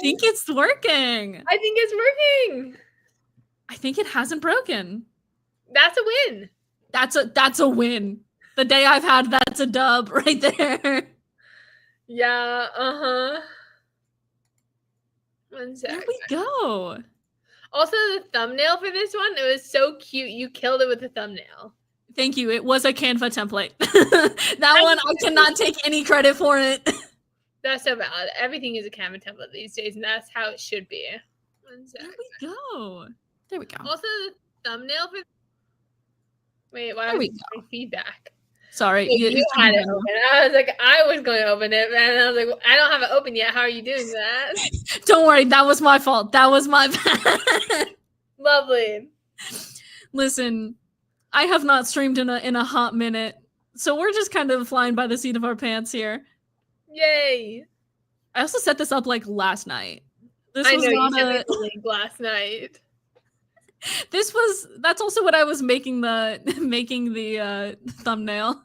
think it's working. I think it's working. I think it hasn't broken. That's a win. That's a win. The day I've had, that's a dub right there. Yeah, One sec. There we go. Also, the thumbnail for this one, it was so cute. You killed it with the thumbnail. Thank you. It was a Canva template. That one, I cannot take any credit for it. That's so valid. Everything is a Canva template these days, and that's how it should be. One sec. There we go. There we go. Also, the thumbnail for... Wait, why was my feedback? Sorry. You had it open. I was like, I was going to open it, and I was like, I don't have it open yet. How are you doing that? Don't worry. That was my fault. That was my bad. Lovely. Listen, I have not streamed in a hot minute, so we're just kind of flying by the seat of our pants here. Yay. I also set this up like last night. I know you said the link last night. That's also what I was making the thumbnail.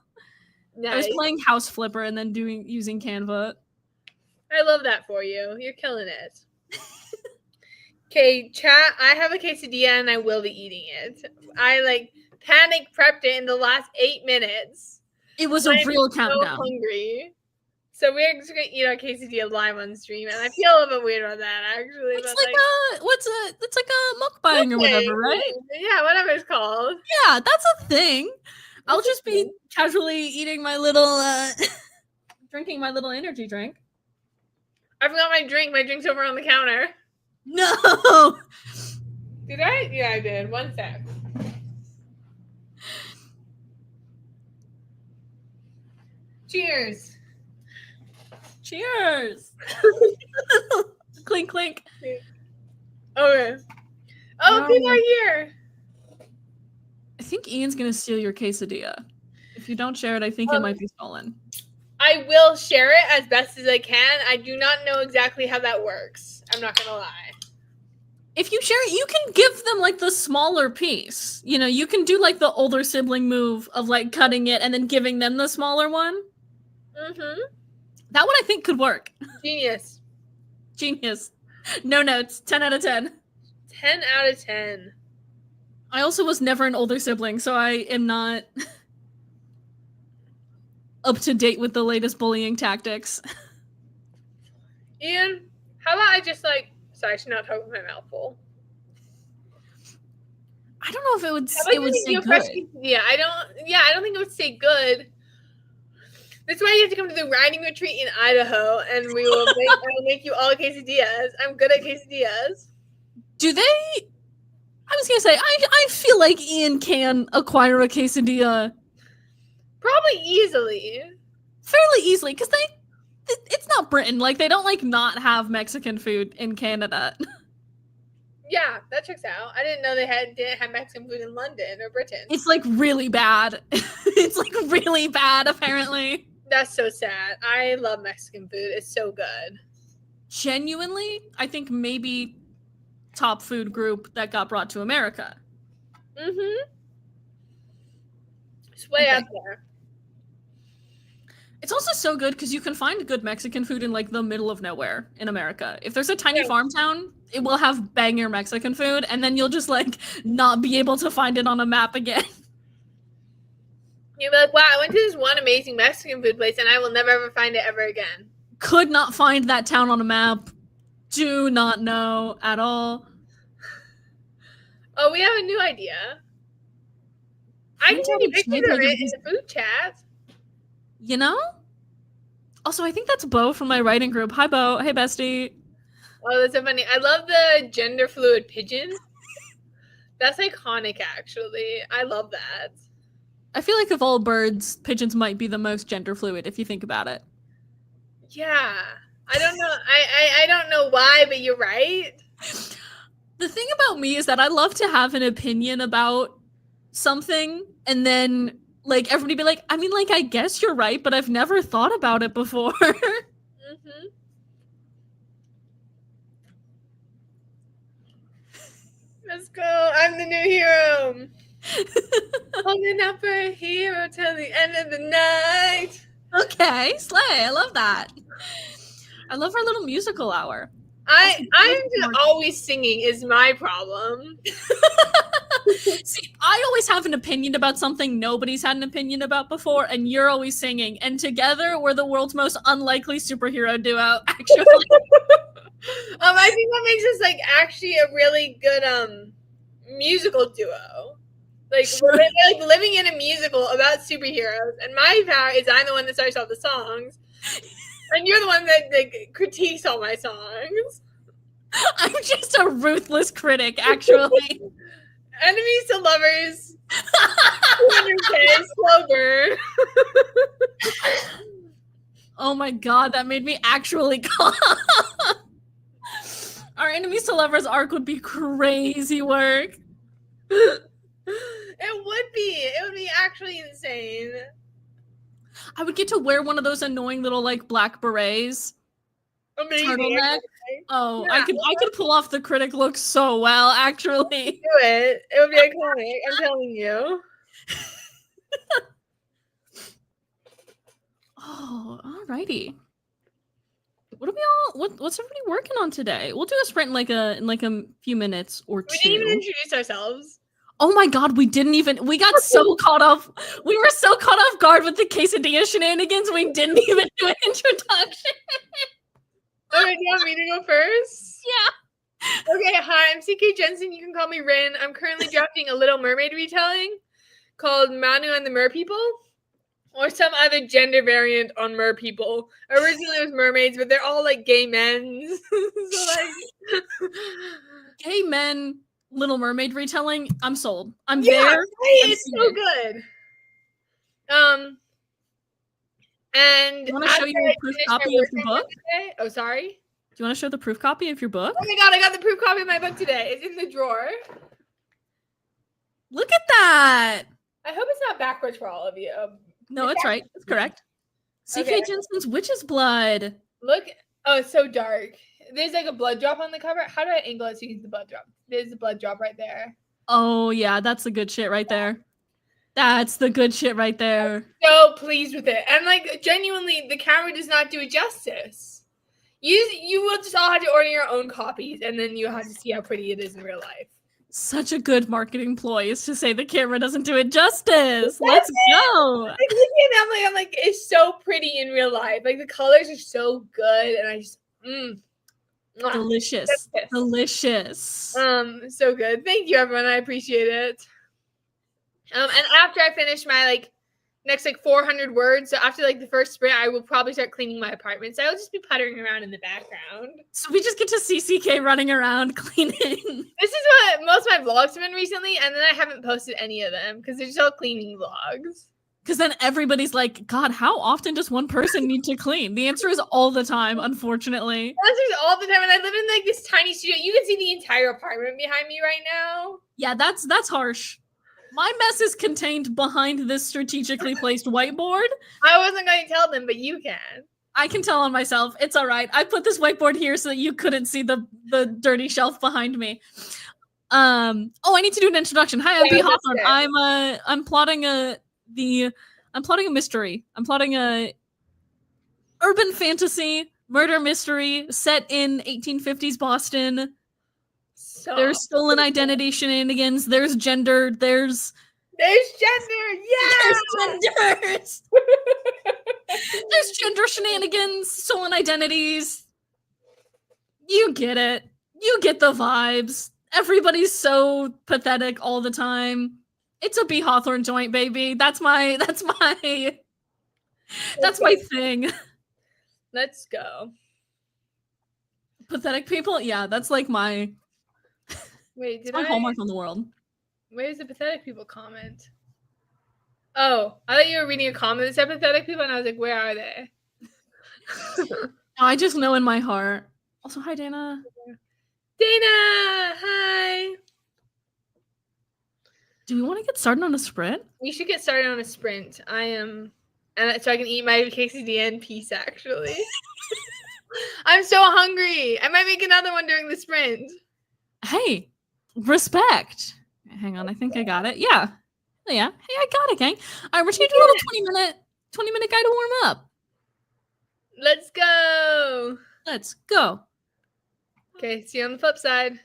Nice. I was playing House Flipper and then using Canva. I love that for you. You're killing it. Okay, chat, I have a quesadilla and I will be eating it. I panic prepped it in the last 8 minutes. It was a real countdown. I'm so hungry. So we're just gonna eat our quesadilla live on stream, and I feel a little bit weird about that actually. It's like a mukbang or whatever, right? Yeah, whatever it's called. Yeah, that's a thing. I'll just be casually eating my little drinking my little energy drink. I forgot my drink. My drink's over on the counter. No. Did I? Yeah, I did. One sec. Cheers. Cheers. Clink, clink. Okay. Oh, people are here. I think Ian's going to steal your quesadilla. If you don't share it, I think it might be stolen. I will share it as best as I can. I do not know exactly how that works. I'm not going to lie. If you share it, you can give them like the smaller piece. You know, you can do like the older sibling move of like cutting it and then giving them the smaller one. Mm-hmm. That one I think could work. Genius. Genius. No notes. 10 out of 10. 10 out of 10. I also was never an older sibling, so I am not up to date with the latest bullying tactics. Ian, how about I just sorry, I should not talk with my mouth full. I don't know if it would say good. Yeah, I don't think it would say good. That's why you have to come to the riding retreat in Idaho, and I will make you all quesadillas. I'm good at quesadillas. Do they? I was gonna say, I feel like Ian can acquire a quesadilla probably easily, fairly easily, because it's not Britain. Like they don't not have Mexican food in Canada. Yeah, that checks out. I didn't know they didn't have Mexican food in London or Britain. It's really bad. It's really bad, apparently. That's so sad. I love Mexican food. It's so good. Genuinely, I think maybe top food group that got brought to America. Mm-hmm. It's way out there. It's also so good because you can find good Mexican food in the middle of nowhere in America. If there's a tiny farm town, it will have banger Mexican food, and then you'll just not be able to find it on a map again. You'll be like, wow, I went to this one amazing Mexican food place and I will never ever find it ever again. Could not find that town on a map. Do not know at all. Oh, we have a new idea. I can take pictures of it in the food chat. You know? Also, I think that's Bo from my writing group. Hi, Bo. Hey, bestie. Oh, that's so funny. I love the gender fluid pigeon. That's iconic, actually. I love that. I feel like of all birds, pigeons might be the most gender fluid if you think about it. Yeah. I don't know. I don't know why, but you're right. The thing about me is that I love to have an opinion about something and then everybody be like, I mean, I guess you're right, but I've never thought about it before. Mm-hmm. Let's go. I'm the new hero. Holding up for a hero till the end of the night. Okay, slay. I love that. I love our little musical hour. I'm always singing is my problem. See, I always have an opinion about something nobody's had an opinion about before, and you're always singing. And together, we're the world's most unlikely superhero duo, actually. I think that makes us like actually a really good musical duo. Like we're like living in a musical about superheroes, and my power is I'm the one that starts all the songs, and you're the one that like critiques all my songs. I'm just a ruthless critic, actually. Enemies to lovers. 200K, slow burn. Oh my god, that made me actually calm. Our enemies to lovers arc would be crazy work. It would be. It would be actually insane. I would get to wear one of those annoying little like black berets. Amazing. Turtleneck. Oh, Yeah. I could pull off the critic look so well, actually. Do it. It would be iconic. I'm telling you. Oh, alrighty. What are we all? What's everybody working on today? We'll do a sprint in like a few minutes or two. We didn't even introduce ourselves. Oh my god, we didn't even. We got so caught off. We were so caught off guard with the quesadilla shenanigans. We didn't even do an introduction. Okay, do you want me to go first? Yeah. Okay, hi, I'm CK Jensen. You can call me Rin. I'm currently drafting a Little Mermaid retelling called Manu and the Mer People, or some other gender variant on Mer People. Originally it was mermaids, but they're all like gay men. So like Gay men, Little Mermaid retelling. I'm sold. I'm yeah, there. right? It's so it. good. And you want to show your proof copy of your book? Today, oh, sorry. Do you want to show the proof copy of your book? Oh my god, I got the proof copy of my book today. It's in the drawer. Look at that. I hope it's not backwards for all of you. No, it's right. It's correct. CK Jensen's Witch's Blood. Look. Oh, it's so dark. There's like a blood drop on the cover. How do I angle it so you can see the blood drop? There's the blood drop right there. Oh, yeah. That's the good shit right there. That's the good shit right there. I'm so pleased with it. And like genuinely, the camera does not do it justice. You will just all have to order your own copies, and then you have to see how pretty it is in real life. Such a good marketing ploy is to say the camera doesn't do it justice. Let's go. Like, I'm like, it's so pretty in real life. Like the colors are so good, and I just delicious. Delicious. So good. Thank you, everyone. I appreciate it. And after I finish my like next like 400 words, so after like the first sprint, I will probably start cleaning my apartment. So I'll just be puttering around in the background. So we just get to see CK running around cleaning. This is what most of my vlogs have been recently, and then I haven't posted any of them because they're just all cleaning vlogs. Because then everybody's like, God, how often does one person need to clean? The answer is all the time, unfortunately. The answer is all the time, and I live in like this tiny studio. You can see the entire apartment behind me right now. Yeah, that's harsh. My mess is contained behind this strategically placed whiteboard. I wasn't going to tell them, but you can. I can tell on myself. It's all right. I put this whiteboard here so that you couldn't see the dirty shelf behind me. Oh, I need to do an introduction. Hi, I'm B. Hawthorne. I'm plotting a mystery. I'm plotting a urban fantasy murder mystery set in 1850s Boston. So there's stolen identity shenanigans. There's gender. There's gender. Yeah. There's genders. There's gender shenanigans. Stolen identities. You get it. You get the vibes. Everybody's so pathetic all the time. It's a B. Hawthorne joint, baby. That's my thing. Let's go. Pathetic people? Yeah, that's like my Wait, did my hallmark on the world. Where's the pathetic people comment? Oh, I thought you were reading a comment that said pathetic people, and I was like, where are they? I just know in my heart. Also, hi, Dana. Dana, hi. Do we want to get started on a sprint? We should get started on a sprint. And so I can eat my quesadilla in peace, actually. I'm so hungry. I might make another one during the sprint. Hey, respect. Hang on, I think I got it. Yeah. Hey, I got it, gang. All right, we're gonna do a little 20-minute guide to warm up. Let's go. Let's go. Okay, see you on the flip side.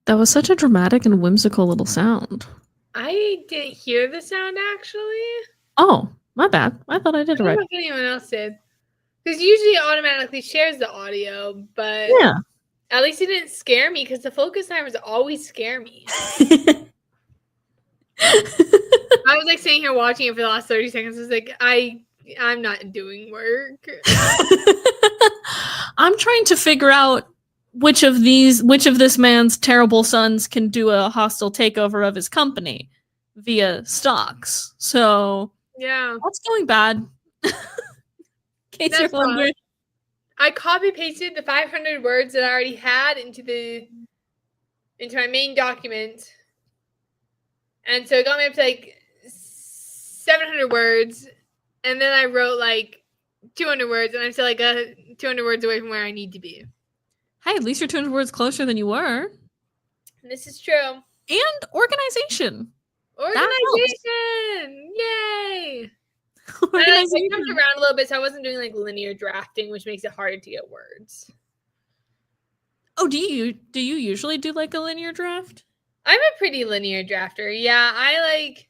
That was such a dramatic and whimsical little sound. I didn't hear the sound actually. Oh, my bad. I thought I did I it don't right. know if anyone else did. Because usually it automatically shares the audio, but Yeah. at least it didn't scare me because the focus timers always scare me. I was like sitting here watching it for the last 30 seconds. I was like, I'm not doing work. I'm trying to figure out which of this man's terrible sons can do a hostile takeover of his company via stocks. So Yeah. that's going bad. In case That's you're wondering. I copy pasted the 500 words that I already had into my main document. And so it got me up to like 700 words. And then I wrote like 200 words, and I'm still like 200 words away from where I need to be. Hey, at least you're 200 words closer than you were. And this is true. And organization. Organization! Yay! I jumped around a little bit, so I wasn't doing like linear drafting, which makes it harder to get words. Oh, do you usually do like a linear draft? I'm a pretty linear drafter. Yeah, I like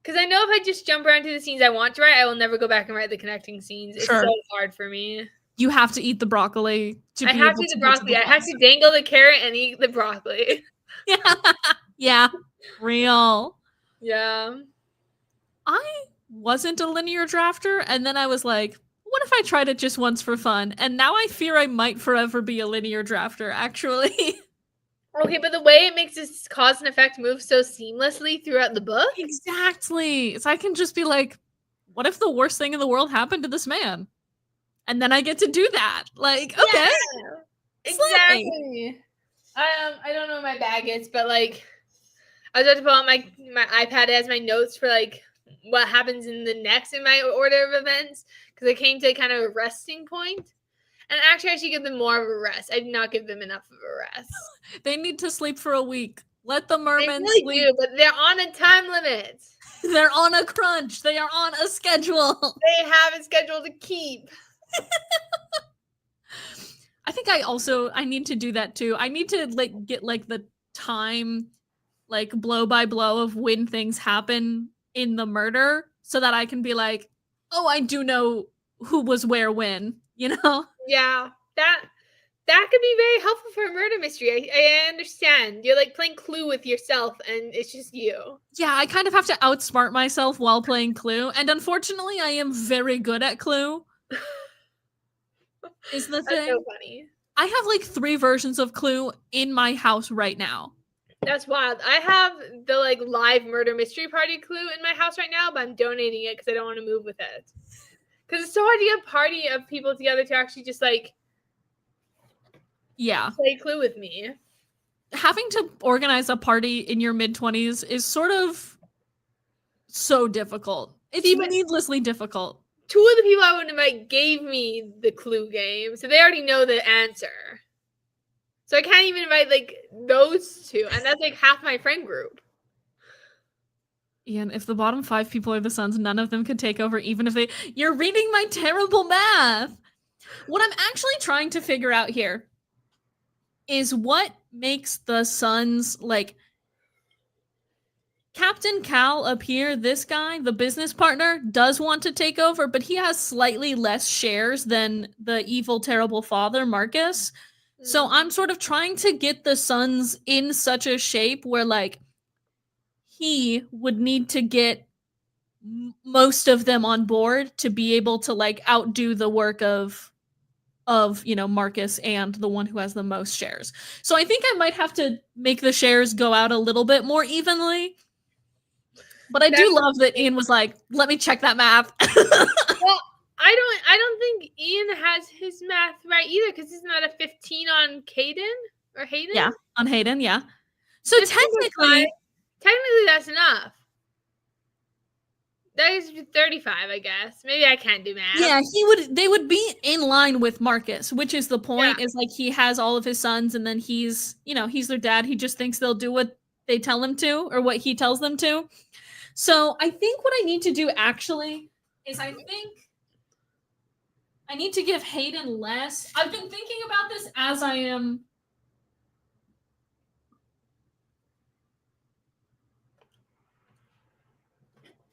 because I know if I just jump around to the scenes I want to write, I will never go back and write the connecting scenes. It's so hard for me. You have to eat the broccoli I have to eat the broccoli. I have to dangle the carrot and eat the broccoli. Yeah. Yeah. Real. Yeah. I wasn't a linear drafter, and then I was like, what if I tried it just once for fun? And now I fear I might forever be a linear drafter, actually. Okay, but the way it makes this cause and effect move so seamlessly throughout the book? Exactly. So I can just be like, what if the worst thing in the world happened to this man? And then I get to do that. Like, okay. Yeah, exactly. I don't know where my bag is, but like I was about to pull out my iPad as my notes for like what happens in the next in my order of events because I came to kind of a resting point. And actually, I should give them more of a rest. I did not give them enough of a rest. They need to sleep for a week. Let the mermen really sleep. Do, but they're on a time limit. They're on a crunch. They are on a schedule. They have a schedule to keep. I think I need to do that too. I need to like get like the time like blow by blow of when things happen in the murder so that I can be like, "Oh, I do know who was where when," you know? Yeah. That could be very helpful for a murder mystery. I understand. You're like playing Clue with yourself and it's just you. Yeah, I kind of have to outsmart myself while playing Clue, and unfortunately I am very good at Clue. Is the thing. That's so funny. I have like 3 versions of Clue in my house right now. That's wild. I have the like live murder mystery party Clue in my house right now, but I'm donating it because I don't want to move with it. Because it's so hard to get a party of people together to actually just like play Clue with me. Having to organize a party in your mid-20s is sort of so difficult. It's needlessly difficult. 2 of the people I would invite gave me the Clue game, so they already know the answer. So I can't even invite like those 2, and that's like half my friend group. Ian, if the bottom 5 people are the sons, none of them could take over, even if they. You're reading my terrible math. What I'm actually trying to figure out here is what makes the sons like. Captain Cal up here, this guy, the business partner, does want to take over, but he has slightly less shares than the evil, terrible father, Marcus. So I'm sort of trying to get the sons in such a shape where, like, he would need to get most of them on board to be able to, like, outdo the work of Marcus and the one who has the most shares. So I think I might have to make the shares go out a little bit more evenly. But I do love that Ian was like, let me check that math. Well, I don't think Ian has his math right either, because isn't that a 15 on Caden or Hayden? Yeah, on Hayden, yeah. So technically that's enough. That is 35, I guess. Maybe I can't do math. Yeah, they would be in line with Marcus, which is the point, is like he has all of his sons and then he's their dad. He just thinks they'll do what they tell him to or what he tells them to. So I think what I need to do actually is I need to give Hayden less. I've been thinking about this as I am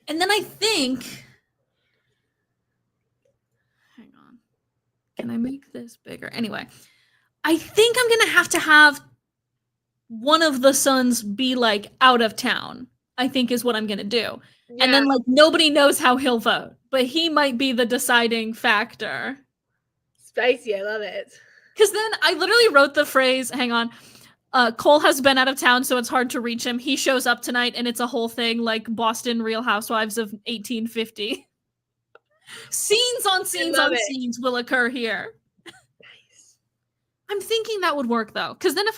And then I think, hang on, can I make this bigger? Anyway, I think I'm gonna have to have one of the sons be like out of town. I think is what I'm gonna do. And Yeah, then like nobody knows how he'll vote, but he might be the deciding factor. spicy. I love it. Because then I literally wrote the phrase, hang on, Cole has been out of town, so it's hard to reach him. He shows up tonight, and it's a whole thing like Boston Real Housewives of 1850. Scenes on scenes love on it. scenes will occur here. Nice. I'm thinking that would work though, because then if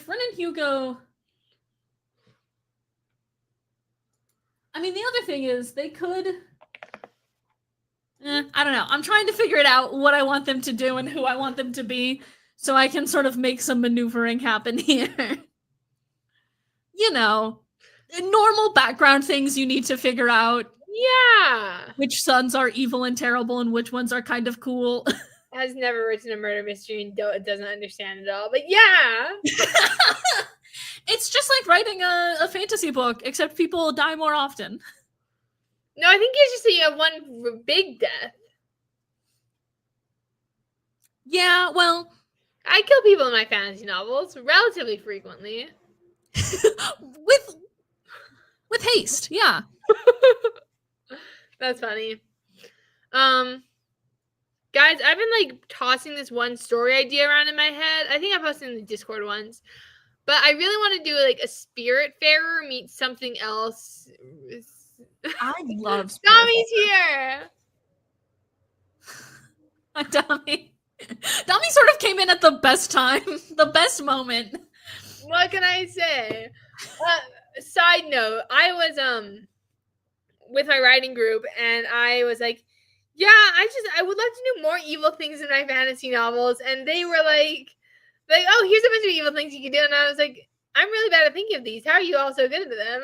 Ren and Hugo, I mean, the other thing is they could. I don't know. I'm trying to figure it out what I want them to do and who I want them to be, so I can sort of make some maneuvering happen here. You know, normal background things you need to figure out. Yeah. Which sons are evil and terrible and which ones are kind of cool. Has never written a murder mystery and doesn't understand it all. But yeah. It's just like writing a fantasy book, except people die more often. No, I think it's just that you have one big death. Yeah, well, I kill people in my fantasy novels relatively frequently. with haste, yeah. That's funny. Guys, I've been like tossing this one story idea around in my head. I think I posted in the Discord once. But I really want to do like a Spiritfarer meet something else. I love Dami's here. Dami. Dami sort of came in at the best time, the best moment. What can I say? Side note, I was with my writing group and I was like, yeah, I would love to do more evil things in my fantasy novels. And they were like, oh, here's a bunch of evil things you can do. And I was like, I'm really bad at thinking of these. How are you all so good at them?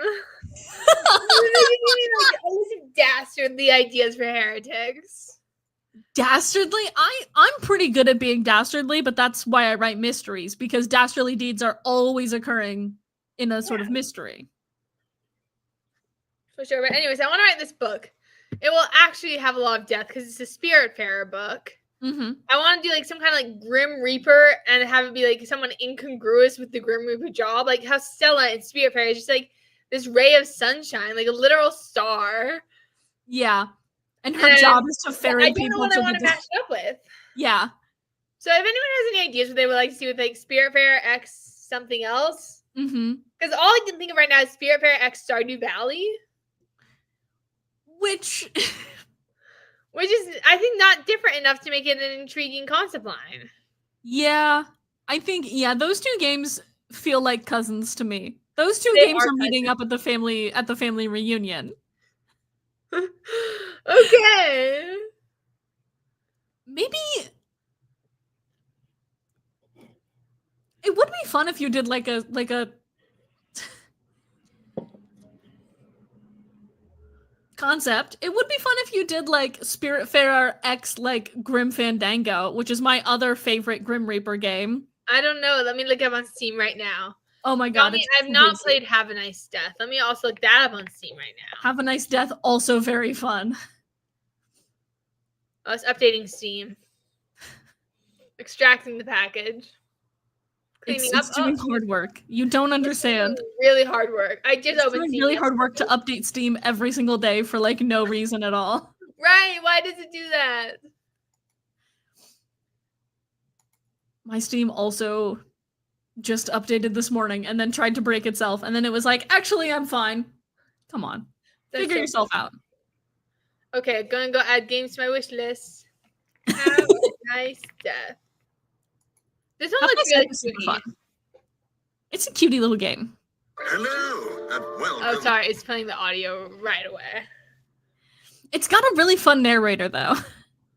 Like a list of dastardly ideas for heretics. Dastardly? I'm pretty good at being dastardly, but that's why I write mysteries, because dastardly deeds are always occurring in a sort of mystery. For sure. But anyways, I want to write this book. It will actually have a lot of death because it's a Spiritfarer book. Mm-hmm. I want to do like some kind of like Grim Reaper and have it be like someone incongruous with the Grim Reaper job. Like how Stella in Spiritfarer is just like this ray of sunshine, like a literal star. Yeah. And her job is to ferry people. I don't know what I want to match it up with. Yeah. So if anyone has any ideas what they would like to see with like Spiritfarer X something else. Mm-hmm. Because all I can think of right now is Spiritfarer X Stardew Valley. Which is, I think, not different enough to make it an intriguing concept line. Yeah. I think, those two games feel like cousins to me. Those two games are meeting up at the family reunion. Okay. Maybe it would be fun if you did like a concept. It would be fun if you did like Spiritfarer X like Grim Fandango, which is my other favorite Grim Reaper game. I don't know. Let me look up on Steam right now. Oh my god. I've not played Have a Nice Death. Let me also look that up on Steam right now. Have a Nice Death, also very fun. I was updating Steam. Extracting the package. It's doing hard work. You don't understand. Really hard work. I just opened Steam. Really hard work to update Steam every single day for like no reason at all. Right. Why does it do that? My Steam also just updated this morning and then tried to break itself. And then it was like, actually, I'm fine. Come on. Figure yourself out. Okay, I'm going to go add games to my wish list. Have a Nice Death. This one looks really cutie. Fun. It's a cutie little game. Hello and welcome. Oh, sorry. It's playing the audio right away. It's got a really fun narrator, though.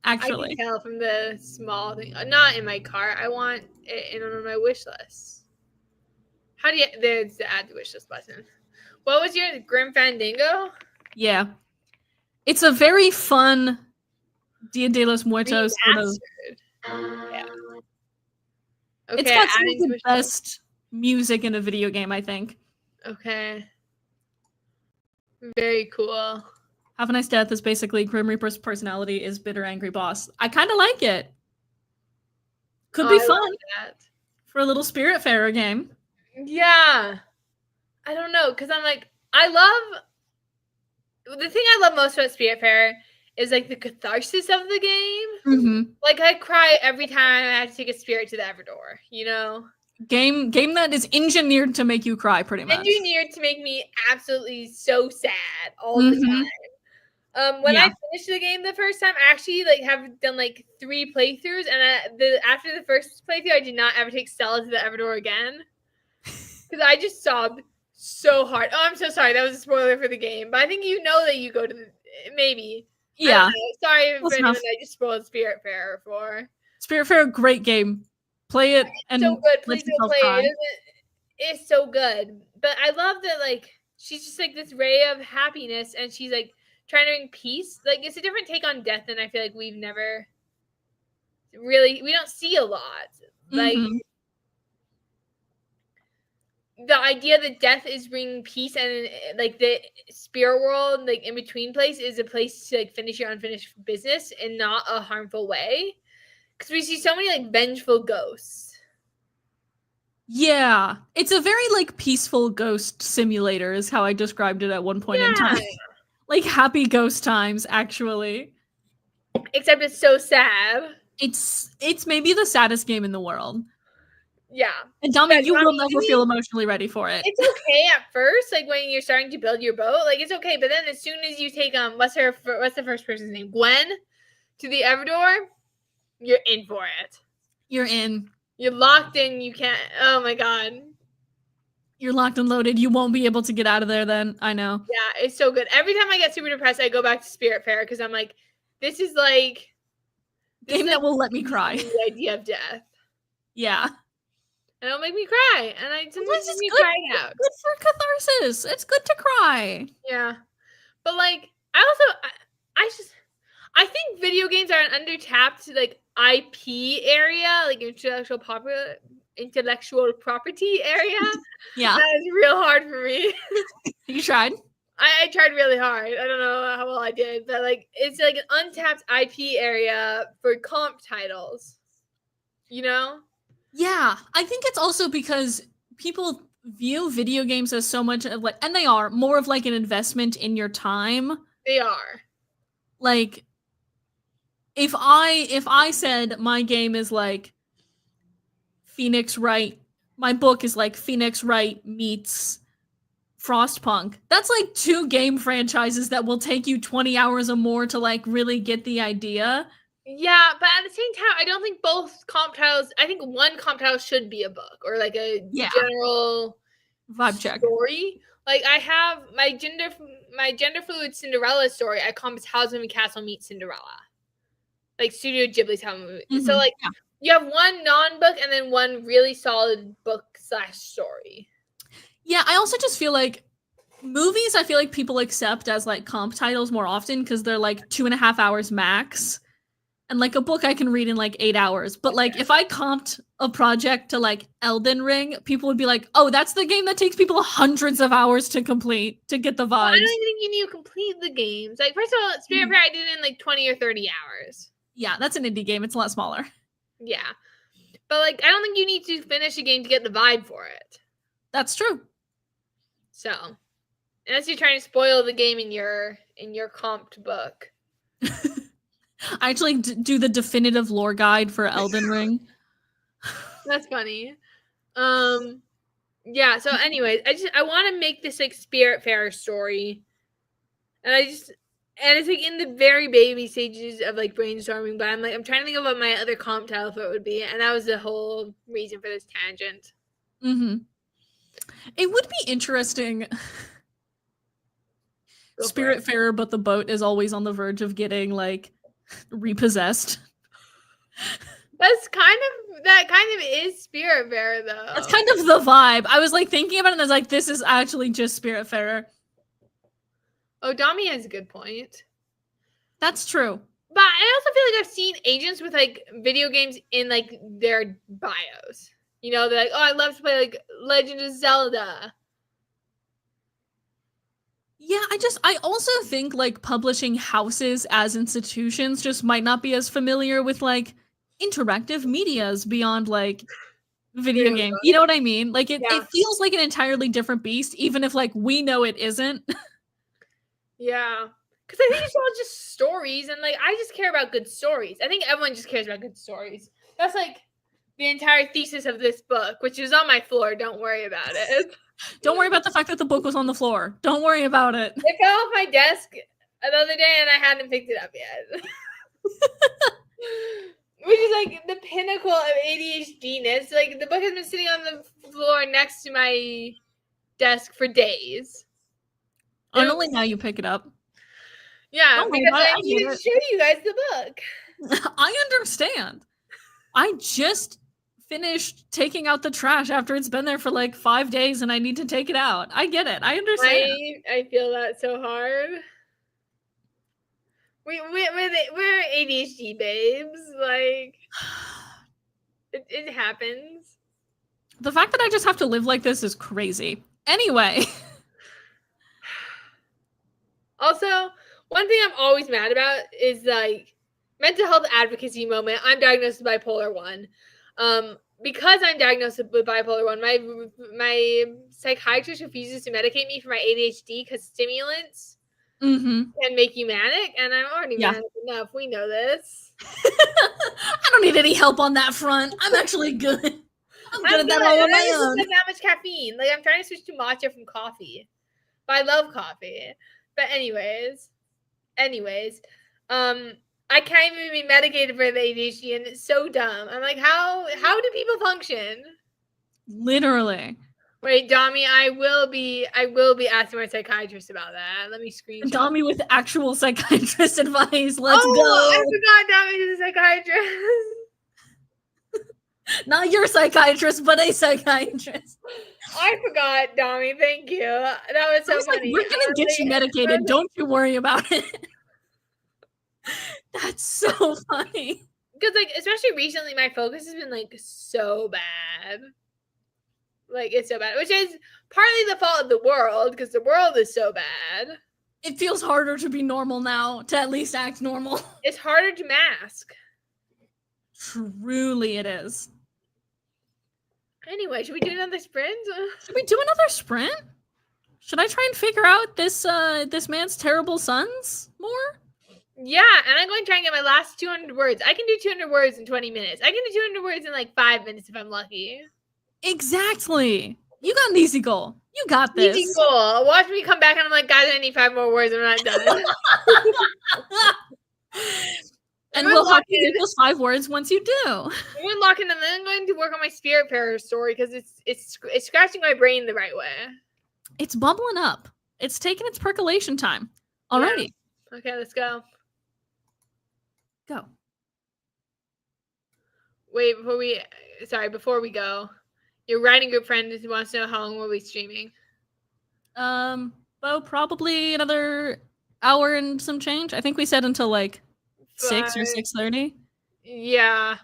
Actually. I can tell from the small thing. Not in my cart. I want it in on my wish list. How do you... There's the add to wish list button. What was your Grim Fandango? Yeah. It's a very fun Dia de los Muertos sort of... Yeah. Okay, it's got some of the best music in a video game, I think. Okay. Very cool. Have a Nice Death is basically Grim Reaper's personality is bitter, angry boss. I kind of like it. Could be I fun love that. for a little Spiritfarer game. Yeah. I don't know, because I'm like, the thing I love most about Spiritfarer is like the catharsis of the game. Mm-hmm. Like I cry every time I have to take a spirit to the Everdor, you know? Game that is engineered to make you cry, pretty much. Engineered to make me absolutely so sad all the time. When I finished the game the first time, I actually like have done like 3 playthroughs, and after the first playthrough, I did not ever take Stella to the Everdor again because I just sobbed so hard. Oh, I'm so sorry. That was a spoiler for the game, but I think you know that you go to the maybe. Yeah. Sorry Close for anyone enough. I just spoiled Spiritfarer for. Spiritfarer, great game. Play it and so good. let Please go yourself play cry. it. It's so good. But I love that like she's just like this ray of happiness, and she's like trying to bring peace. Like it's a different take on death than I feel like we don't see a lot. Like the idea that death is bringing peace, and like the spirit world, like in between place, is a place to like finish your unfinished business in not a harmful way. Because we see so many like vengeful ghosts. Yeah, it's a very like peaceful ghost simulator is how I described it at one point in time. Like happy ghost times, actually. Except it's so sad. It's maybe the saddest game in the world. Yeah. And Dami, you will never feel emotionally ready for it. It's okay at first, like when you're starting to build your boat, like it's okay. But then as soon as you take what's the first person's name? Gwen to the Everdor, you're in for it. You're in. You're locked in. You can't. Oh my god. You're locked and loaded. You won't be able to get out of there then. I know. Yeah, it's so good. Every time I get super depressed, I go back to Spiritfarer because I'm like, this is like game that will let me cry. The idea of death. Yeah. And it'll make me cry. And I sometimes just good, cry out. Good for catharsis. It's good to cry. Yeah. But like I think video games are an undertapped like IP area, like intellectual property area. Yeah. That is real hard for me. You tried? I tried really hard. I don't know how well I did, but like it's like an untapped IP area for comp titles. You know? Yeah. I think it's also because people view video games as so much of like, and they are more of like an investment in your time. They are. Like if I said my game is like Phoenix Wright, my book is like Phoenix Wright meets Frostpunk. That's like 2 game franchises that will take you 20 hours or more to like really get the idea. Yeah, but at the same time, I don't think both comp titles. I think one comp title should be a book or like a general vibe check story. Like I have my gender fluid Cinderella story. I call it House Moving Castle meets Cinderella, like Studio Ghibli's House Moving. So like you have one non-book and then one really solid book / story. Yeah, I also just feel like movies. I feel like people accept as like comp titles more often because they're like 2.5 hours max. And like a book I can read in like 8 hours. But like if I comped a project to like Elden Ring, people would be like, oh, that's the game that takes people hundreds of hours to complete to get the vibes. Well, I don't even think you need to complete the games. Like first of all, Spiritfarer I did it in like 20 or 30 hours. Yeah, that's an indie game. It's a lot smaller. Yeah. But like I don't think you need to finish a game to get the vibe for it. That's true. So unless you're trying to spoil the game in your comped book. I actually do the definitive lore guide for Elden Ring. That's funny. Yeah, so anyways, I want to make this like Spiritfarer story. And it's like in the very baby stages of like brainstorming, but I'm trying to think of what my other comp title for it would be, and that was the whole reason for this tangent. It would be interesting. Spiritfarer, but the boat is always on the verge of getting like repossessed. That kind of is Spiritfarer though. That's kind of the vibe. I was like thinking about it and I was like, this is actually just Spiritfarer. Oh, Dami has a good point. That's true. But I also feel like I've seen agents with like video games in like their bios. You know, they're like, oh, I love to play like Legend of Zelda. Yeah, I also think like publishing houses as institutions just might not be as familiar with like interactive medias beyond like video Video games. You know what I mean? Like Yeah. it feels like an entirely different beast, even if like we know it isn't. Yeah. Because I think it's all just stories, and like I just care about good stories. I think everyone just cares about good stories. That's like the entire thesis of this book, which is on my floor. Don't worry about it. Don't worry about the fact that the book was on the floor. Don't worry about it. It fell off my desk the other day, and I hadn't picked it up yet. Which is like the pinnacle of ADHD-ness. Like the book has been sitting on the floor next to my desk for days. And only now you pick it up. Yeah, Don't worry because about it. I I needed get to show you guys the book. it. I understand. I just finished taking out the trash after it's been there for like 5 days and I need to take it out. I get it. I understand. I feel that so hard. We're ADHD babes. Like it happens. The fact that I just have to live like this is crazy. Anyway. Also, one thing I'm always mad about is like mental health advocacy moment. I'm diagnosed with bipolar 1. Because I'm diagnosed with bipolar 1, my psychiatrist refuses to medicate me for my ADHD because stimulants Mm-hmm. can make you manic, and I'm already Yeah. manic enough. We know this. I don't need any help on that front. I'm actually good. I'm good at that all on my own. Not that much caffeine. Like I'm trying to switch to matcha from coffee, but I love coffee. But anyways, I can't even be medicated for the ADHD, and it's so dumb. I'm like, how do people function? Literally. Wait, Dami, I will be asking my psychiatrist about that. Let me screenshot. Dami with actual psychiatrist advice. Let's go. I forgot Dami is a psychiatrist. Not your psychiatrist, but a psychiatrist. I forgot, Dami. Thank you. That was so funny. Like, we're gonna get you medicated. Don't you worry about it. That's so funny. Because like especially recently my focus has been like so bad. Like it's so bad, which is partly the fault of the world because the world is so bad. It feels harder to be normal now, to at least act normal. It's harder to mask. Truly it is. Anyway, should we do another sprint? Should we do another sprint? Should I try and figure out this man's terrible sons more? Yeah, and I'm going to try and get my last 200 words. I can do 200 words in 20 minutes. I can do 200 words in like 5 minutes if I'm lucky. Exactly. You got an easy goal. You got this. Easy goal. Watch me come back and I'm like, guys, I need 5 more words. I'm not done. And we'll help you get those 5 words once you do. I'm going to lock in, and then I'm going to work on my Spirit Farer story because it's scratching my brain the right way. It's bubbling up. It's taking its percolation time. Alrighty. Yeah. Okay, let's go. Go. Wait, before we go, your writing group friend wants to know how long we'll be streaming. Well, probably another hour and some change. I think we said until like 6 or 6:30. Yeah.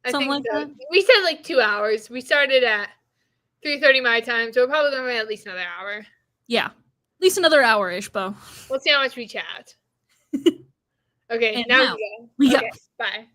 Something like that. We said like 2 hours. We started at 3:30 my time, so we're probably going to be at least another hour. Yeah. At least another hour-ish, Bo. We'll see how much we chat. Okay, And now we go. Okay, bye.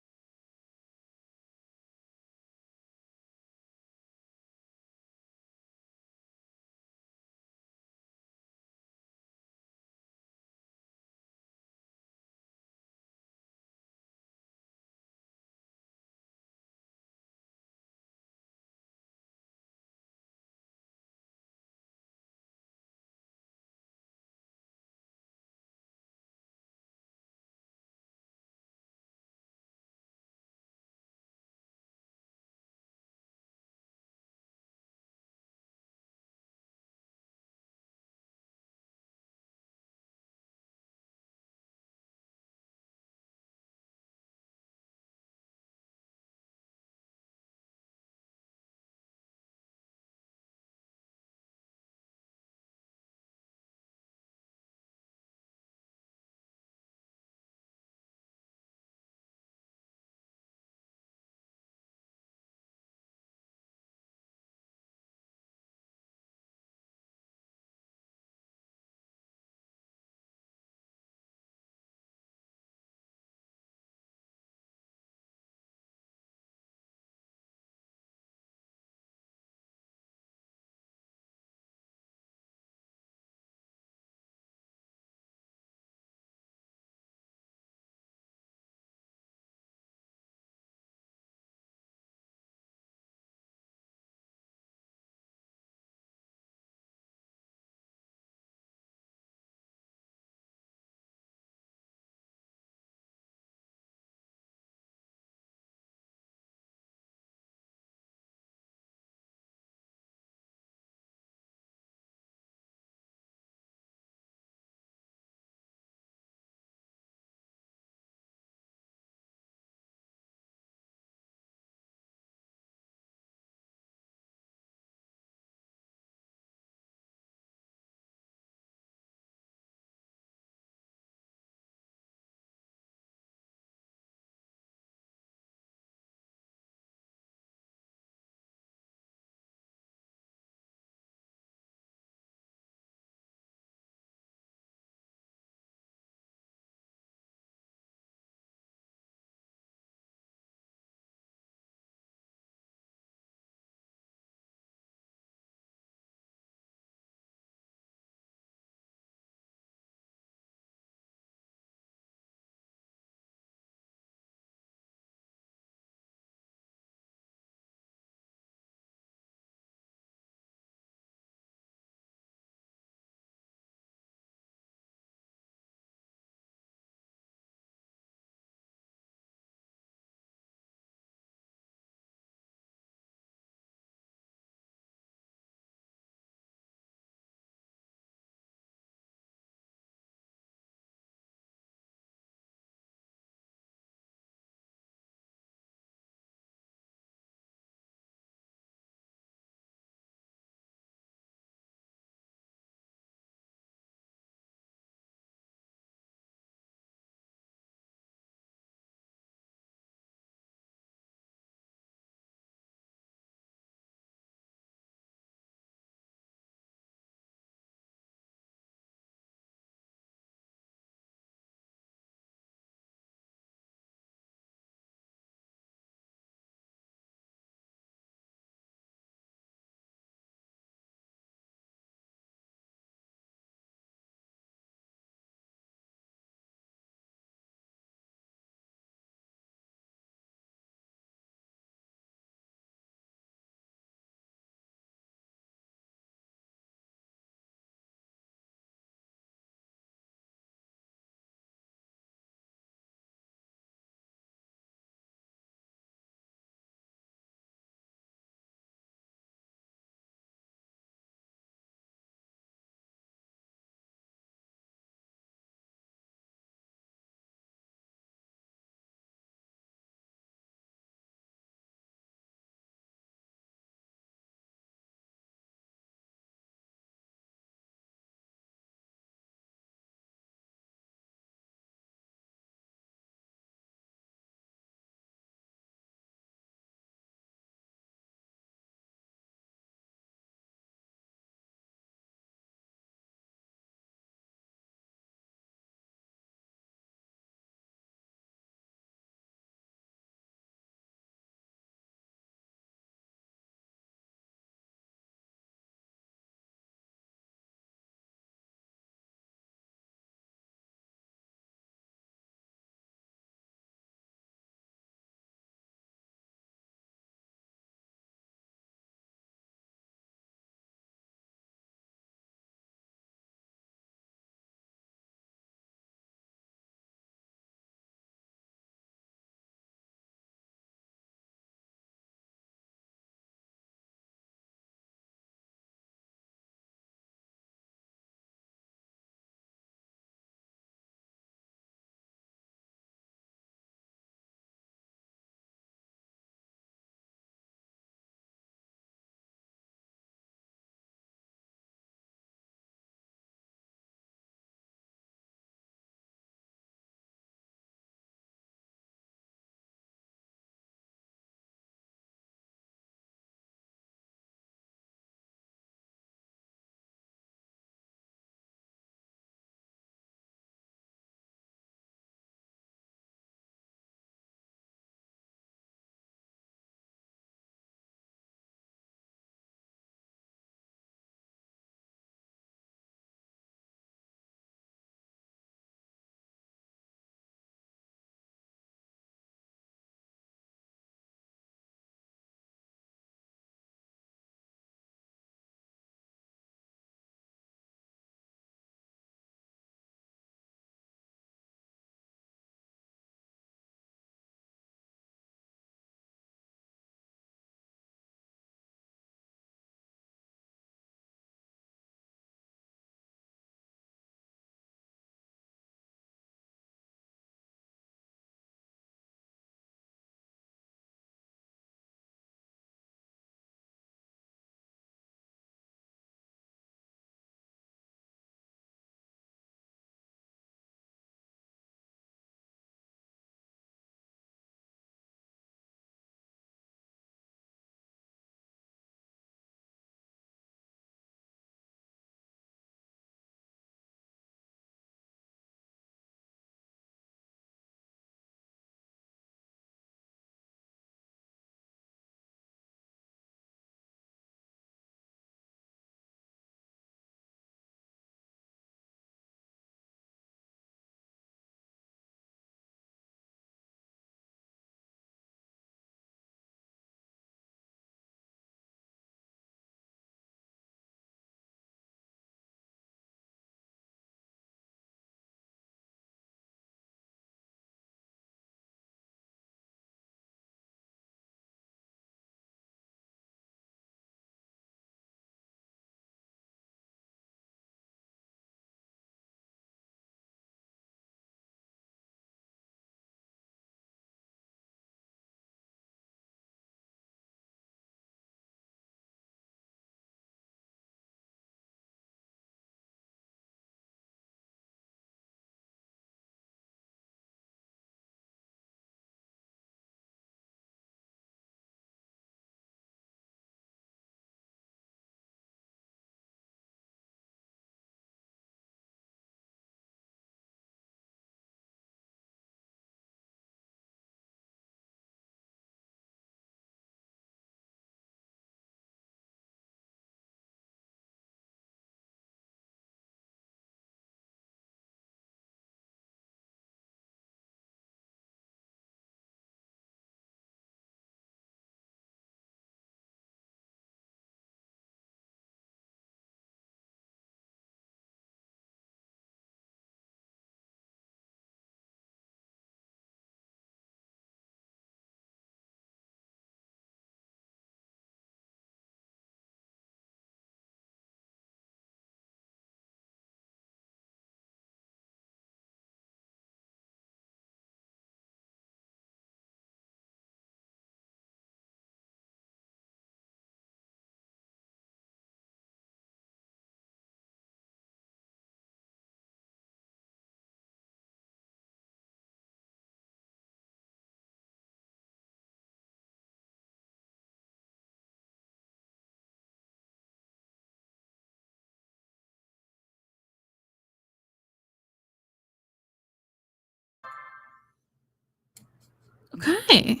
Okay.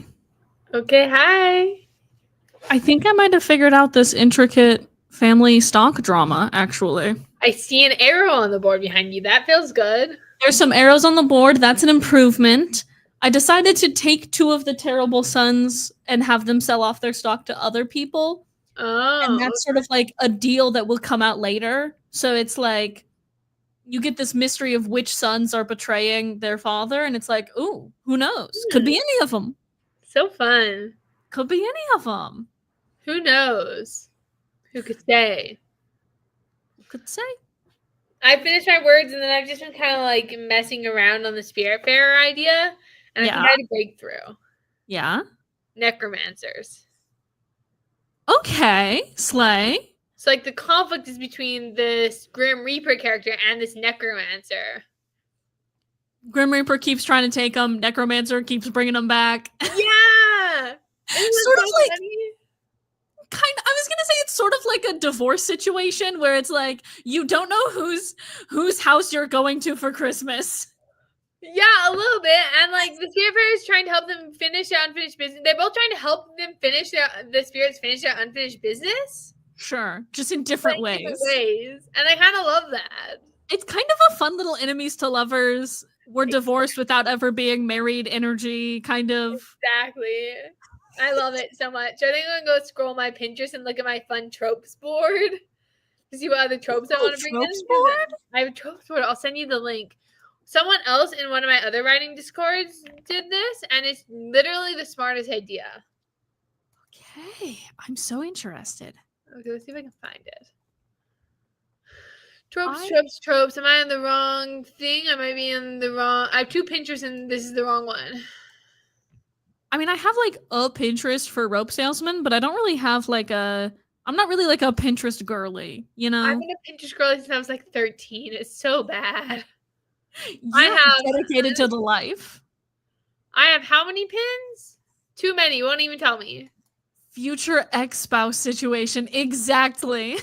Okay, hi. I think I might have figured out this intricate family stock drama, actually. I see an arrow on the board behind you. That feels good. There's some arrows on the board. That's an improvement. I decided to take 2 of the terrible sons and have them sell off their stock to other people. And Oh, that's sort of like a deal that will come out later. So it's like you get this mystery of which sons are betraying their father, and it's like, ooh, who knows? Could be any of them. so fun. Could be any of them. Who knows? Who could say? Who could say? I finished my words and then I've just been kind of like messing around on the Spiritfarer idea. And I think I had a breakthrough. Yeah. Necromancers. Okay. Slay. So like the conflict is between this Grim Reaper character and this Necromancer. Grim Reaper keeps trying to take him. Necromancer keeps bringing him back. Yeah. Sort of like I was gonna say it's sort of like a divorce situation where it's like you don't know whose house you're going to for Christmas. Yeah, a little bit. And like the Spiritfarer is trying to help them finish their unfinished business. They're both trying to help them finish the spirits finish their unfinished business. Sure, just in different ways. And I kind of love that. It's kind of a fun little enemies to lovers. We're divorced without ever being married energy, kind of. Exactly. I love it so much. I think I'm gonna go scroll my Pinterest and look at my fun tropes board to see what other tropes I want to bring in. I have a tropes board. I'll send you the link. Someone else in one of my other writing discords did this, and it's literally the smartest idea. Okay, I'm so interested. Okay, let's see if I can find it. Tropes. Am I on the wrong thing? I might be in the wrong. I have 2 Pinterests, and this is the wrong one. I mean, I have like a Pinterest for rope salesman, but I don't really have like I'm not really like a Pinterest girly, you know? I've been a Pinterest girl since I was like 13. It's so bad. I have dedicated to the life. I have how many pins? Too many. Won't even tell me. Future ex-spouse situation. Exactly.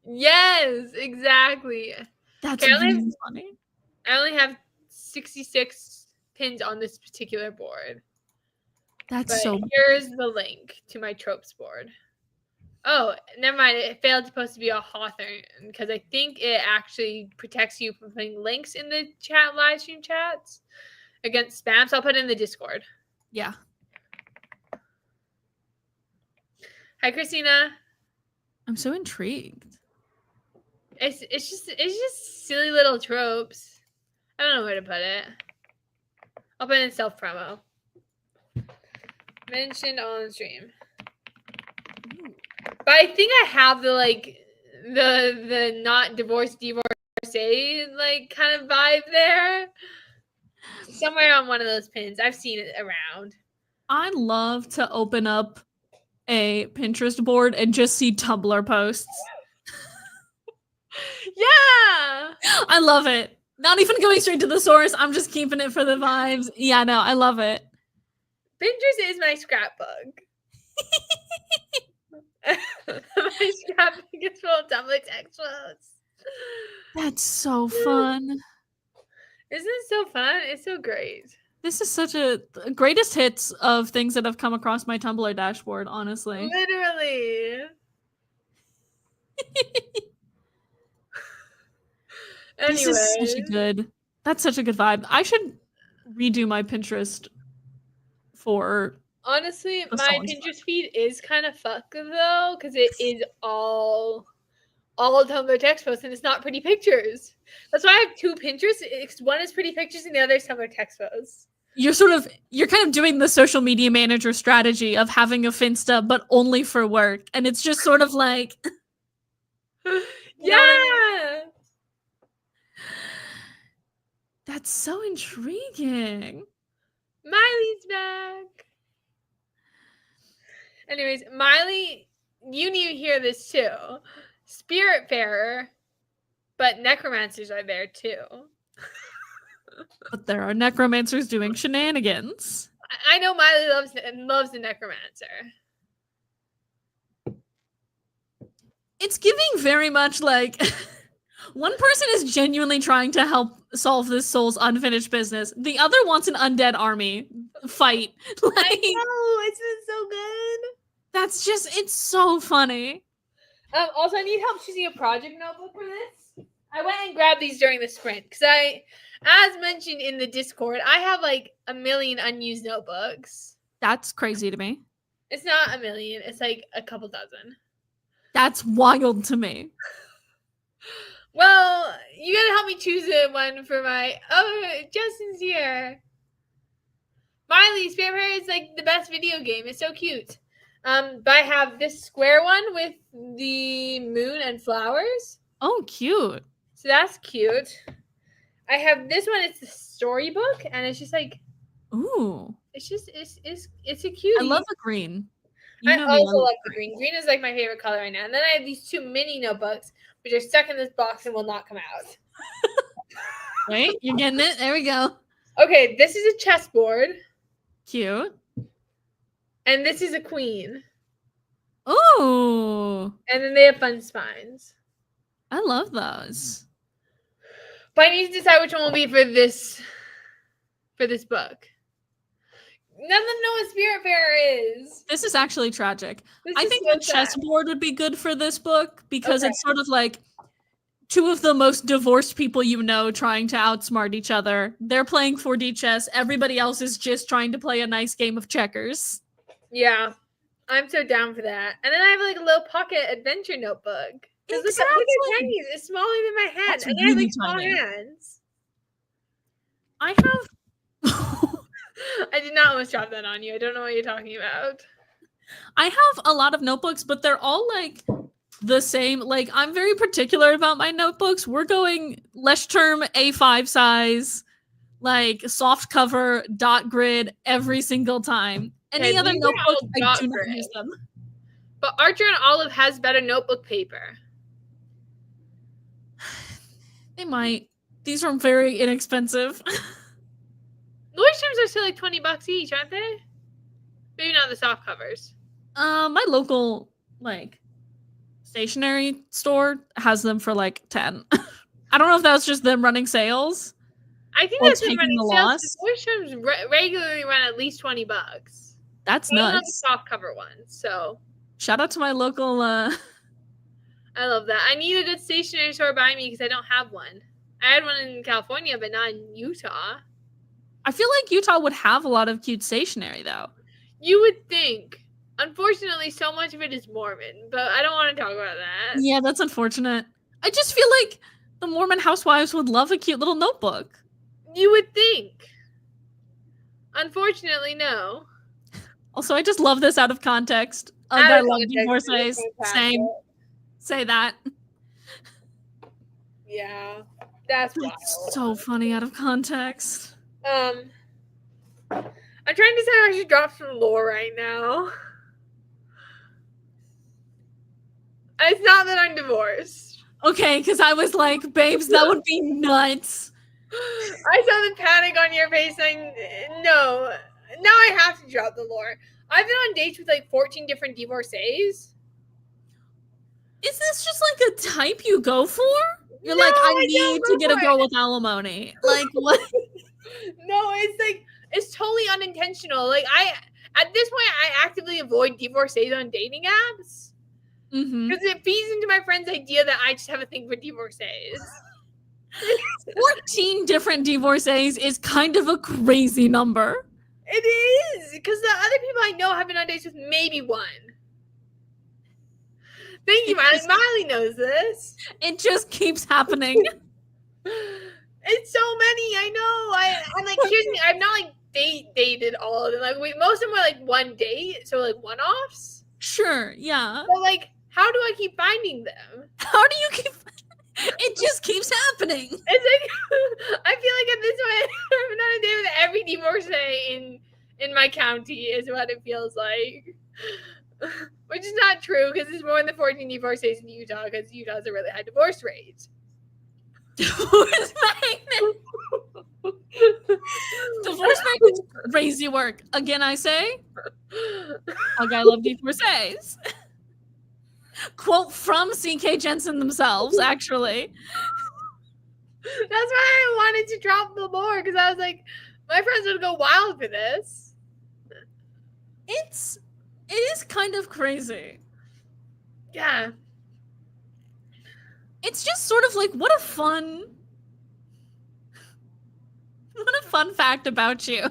Yes, exactly. That's really funny. I only have 66 pins on this particular board. That's so here's the link to my tropes board. Oh, never mind. It failed supposed to be a Hawthorne because I think it actually protects you from putting links in the chat live stream chats against spam. So I'll put it in the Discord. Yeah. Hi, Christina. I'm so intrigued. It's just silly little tropes. I don't know where to put it. I'll put it in self promo. Mentioned on stream. But I think I have the not divorcee like kind of vibe there. Somewhere on one of those pins. I've seen it around. I love to open up a Pinterest board and just see Tumblr posts. Yeah. I love it. Not even going straight to the source. I'm just keeping it for the vibes. Yeah, no, I love it. Pinterest is my scrapbook. My scrapbook is full of Tumblr text photos. That's so fun. Isn't it so fun? It's so great. This is such a greatest hits of things that have come across my Tumblr dashboard, honestly. Literally. Anyway. That's such a good vibe. I should redo my Pinterest for honestly, my Pinterest feed is kind of fucked though, because it is all Tumblr text posts and it's not pretty pictures. That's why I have 2 Pinterests. One is pretty pictures and the other is Tumblr text posts. You're kind of doing the social media manager strategy of having a Finsta, but only for work. And it's just sort of like yeah. That's so intriguing. Miley's back. Anyways, Miley, you need to hear this too. Spiritfarer, but necromancers are there too. But there are necromancers doing shenanigans. I know Miley loves the necromancer. It's giving very much like one person is genuinely trying to help solve this soul's unfinished business. The other wants an undead army. fight. Like, I know, it's been so good. it's so funny. Also, I need help choosing a project notebook for this. I went and grabbed these during the sprint because as mentioned in the Discord, I have like a million unused notebooks. That's crazy to me. It's not a million. It's like a couple dozen. That's wild to me. Well, you gotta help me choose one for my. Oh, Justin's here. Miley's favorite is like the best video game. It's so cute. But I have this square one with the moon and flowers. Oh, cute. So that's cute. I have this one. It's the storybook, and it's just like, ooh, it's a cutie. I love the green. I also love the green. Green is like my favorite color right now. And then I have these 2 mini notebooks, which are stuck in this box and will not come out. Right? You're getting it? There we go. Okay, this is a chessboard. Cute. And this is a queen. Ooh. And then they have fun spines. I love those. But I need to decide which one will be for this book. None of them know what Spiritfarer is. This is actually tragic. This I is think so the sad. chessboard would be good for this book because Okay. it's sort of like 2 of the most divorced people you know trying to outsmart each other. They're playing 4D chess. Everybody else is just trying to play a nice game of checkers. Yeah. I'm so down for that. And then I have like a little pocket adventure notebook. Because look how tiny. It's smaller than my hand. That's And I have really like small tiny. hands. I have I did not almost drop that on you. I don't know what you're talking about. I have a lot of notebooks, but they're all like the same. Like, I'm very particular about my notebooks. We're going Leshterm A5 size, like soft cover, dot grid every single time. Any Okay, other these are all notebook, I dot do not grid. use them. But Archer and Olive has better notebook paper. They might. These are very inexpensive. Lordstrom's are still like $20 each, aren't they? Maybe not the soft covers. My local like stationery store has them for like 10. I don't know if that's just them running sales. I think Or that's taking running the sales. loss. Lordstrom's regularly run at least $20. That's Even on the nuts. soft cover ones. So Shout out to my local I love that. I need a good stationery store by me because I don't have one. I had one in California, but not in Utah. I feel like Utah would have a lot of cute stationery though. You would think. Unfortunately, so much of it is Mormon, but I don't want to talk about that. Yeah, that's unfortunate. I just feel like the Mormon housewives would love a cute little notebook. You would think. Unfortunately, no. Also, I just love this out of context. Out I of love context, divorcees. it's fantastic. Same. Say that. Yeah, that's wild. That's so funny out of context. I'm trying to decide if I should drop some lore right now. It's not that I'm divorced. Okay, because I was like, babes, that would be nuts. I saw the panic on your face. No. Now I have to drop the lore. I've been on dates with like 14 different divorcees. Is this just like a type you go for? You're No, like, I I don't need go to get a for girl it. with alimony. Like, what? No, it's totally unintentional. Like at this point I actively avoid divorcees on dating apps. Mm-hmm. Because it feeds into my friend's idea that I just have a thing for divorcees. 14 different divorcees is kind of a crazy number. It is. Because the other people I know have been on dates with maybe one. Thank you, Miley. Miley knows this. It just keeps happening. It's so many. I know. I'm like, here's me. I've not like dated all of them. Like most of them were like one date, so like one-offs. Sure, yeah. But like, how do I keep finding them? How do you keep... It just keeps happening. It's like I feel like at this point I'm on a date with every divorcee in my county is what it feels like. Which is not true because there's more than 14 divorcees in Utah because Utah has a really high divorce rate. Divorce magnet. Divorce magnet is crazy work. Again, I say, okay, I love divorcees. Quote from CK Jensen themselves, actually. That's why I wanted to drop the lore because I was like, my friends would go wild for this. it is kind of crazy. Yeah. It's just sort of like what a fun fact about you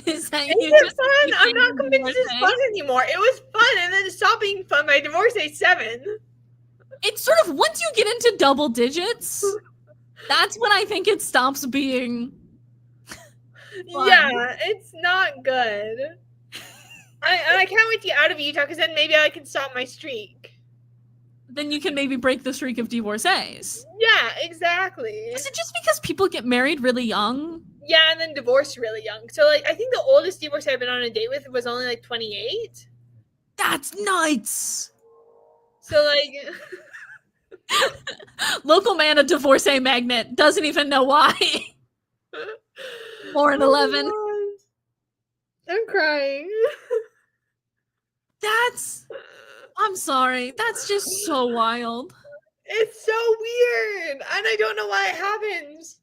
is that Is you it just fun? keep I'm not dating convinced it's divorcees. fun anymore. It was fun, and then it stopped being fun by Divorcee 7. It's sort of once you get into double digits, that's when I think it stops being fun. Yeah, it's not good. I can't wait to get out of Utah because then maybe I can stop my streak. Then you can maybe break the streak of divorcees. Yeah, exactly. Is it just because people get married really young? Yeah, and then divorced really young. So like I think the oldest divorce I've been on a date with was only like 28. That's nuts. So like Local man, a divorcee magnet, doesn't even know why. 4 and 11. Oh, I'm crying. I'm sorry. That's just so wild. It's so weird, and I don't know why it happens.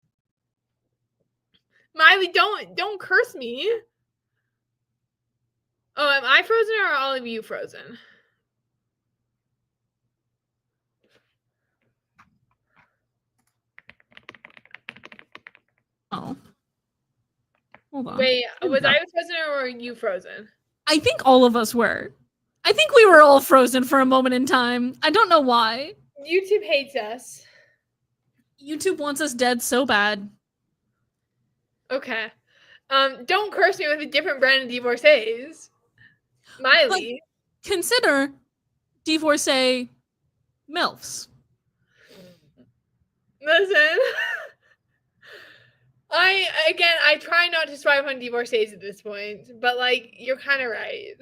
Miley, don't curse me. Oh, am I frozen or are all of you frozen? Oh. Hold on. Wait, Here we was go. I frozen or were you frozen? I think all of us were. I think we were all frozen for a moment in time. I don't know why. YouTube hates us. YouTube wants us dead so bad. Okay. Don't curse me with a different brand of divorcees. Miley. Consider divorcee MILFs. Listen. I try not to swipe on divorcees at this point, but like you're kind of right.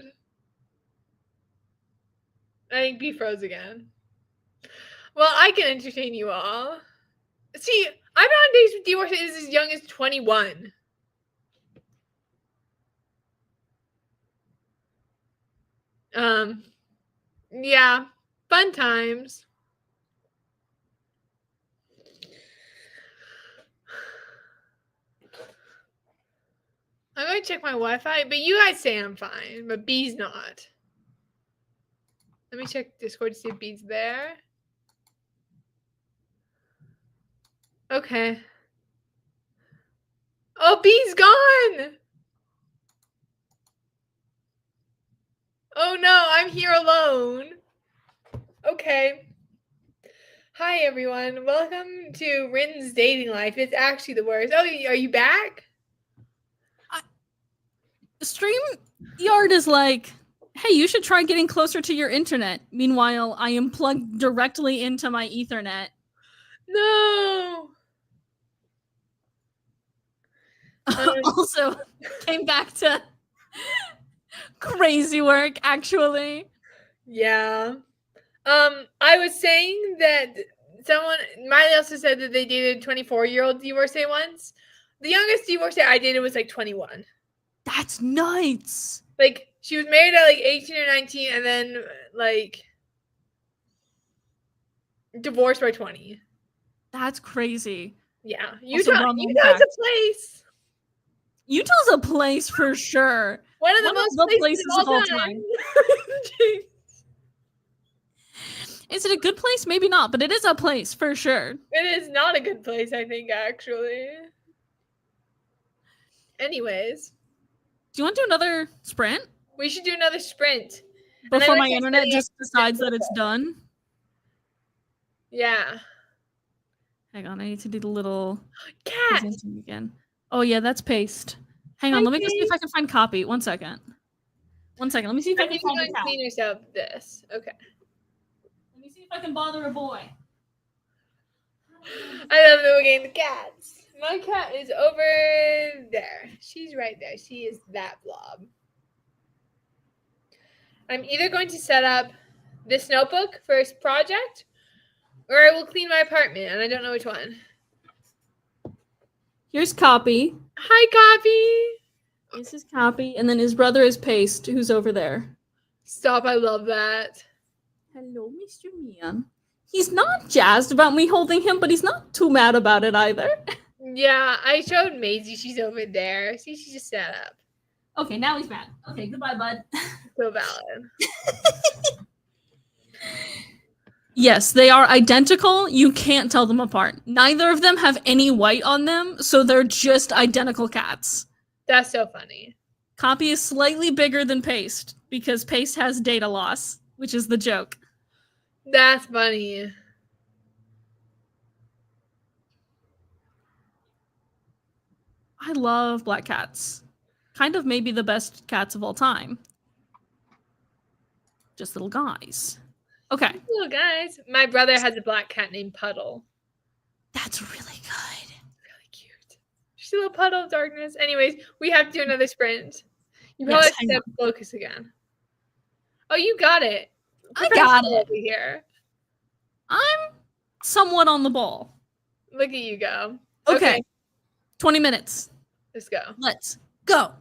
I think B froze again. Well, I can entertain you all. See, I've been on dates with divorcees as young as 21. Yeah, fun times. I'm going to check my Wi-Fi, but you guys say I'm fine, but B's not. Let me check Discord to see if B's there. Okay. Oh, B's gone! Oh no, I'm here alone. Okay. Hi everyone. Welcome to Rin's dating life. It's actually the worst. Oh, are you back? StreamYard is like, hey, you should try getting closer to your internet. Meanwhile, I am plugged directly into my Ethernet. No. Also, came back to crazy work, actually. Yeah. I was saying that Miley also said that they dated a 24-year-old divorcee once. The youngest divorcee I dated was like 21. That's nuts. Like, she was married at like 18 or 19 and then like divorced by 20. That's crazy. Yeah. Also, Utah's fact. a place. Utah's a place for sure. One of the places of all time. Is it a good place? Maybe not, but it is a place for sure. It is not a good place, I think, actually. Anyways. Do you want to do another sprint? We should do another sprint. Before my internet just decides that it's done? Yeah. Hang on, I need to do the little cat again. Oh yeah, that's paste. Hang on, let me just see if I can find copy. 1 second. 1 second. Let me see if I can find a cat. Clean yourself this. Okay. Let me see if I can bother a boy. I love that we're getting the cats. My cat is over there. She's right there. She is that blob. I'm either going to set up this notebook for a project, or I will clean my apartment, and I don't know which one. Here's copy. Hi, copy. This is copy, and then his brother is paste, who's over there. Stop, I love that. Hello, Mr. Mian. He's not jazzed about me holding him, but he's not too mad about it either. Yeah, I showed Maisie. She's over there. See, she just sat up. Okay, now he's mad. Okay, goodbye, bud. So valid. Yes, they are identical. You can't tell them apart. Neither of them have any white on them, so they're just identical cats. That's so funny. Copy is slightly bigger than Paste because Paste has data loss, which is the joke. That's funny. I love black cats. Kind of maybe the best cats of all time. Just little guys. Okay. Little guys. My brother has a black cat named Puddle. That's really good. Really cute. She's a little puddle of darkness. Anyways, we have to do another sprint. You Yes, probably hang have to focus again. Oh, you got it. I got Professional it. over here. I'm somewhat on the ball. Look at you go. Okay. 20 minutes. Let's go. Let's go.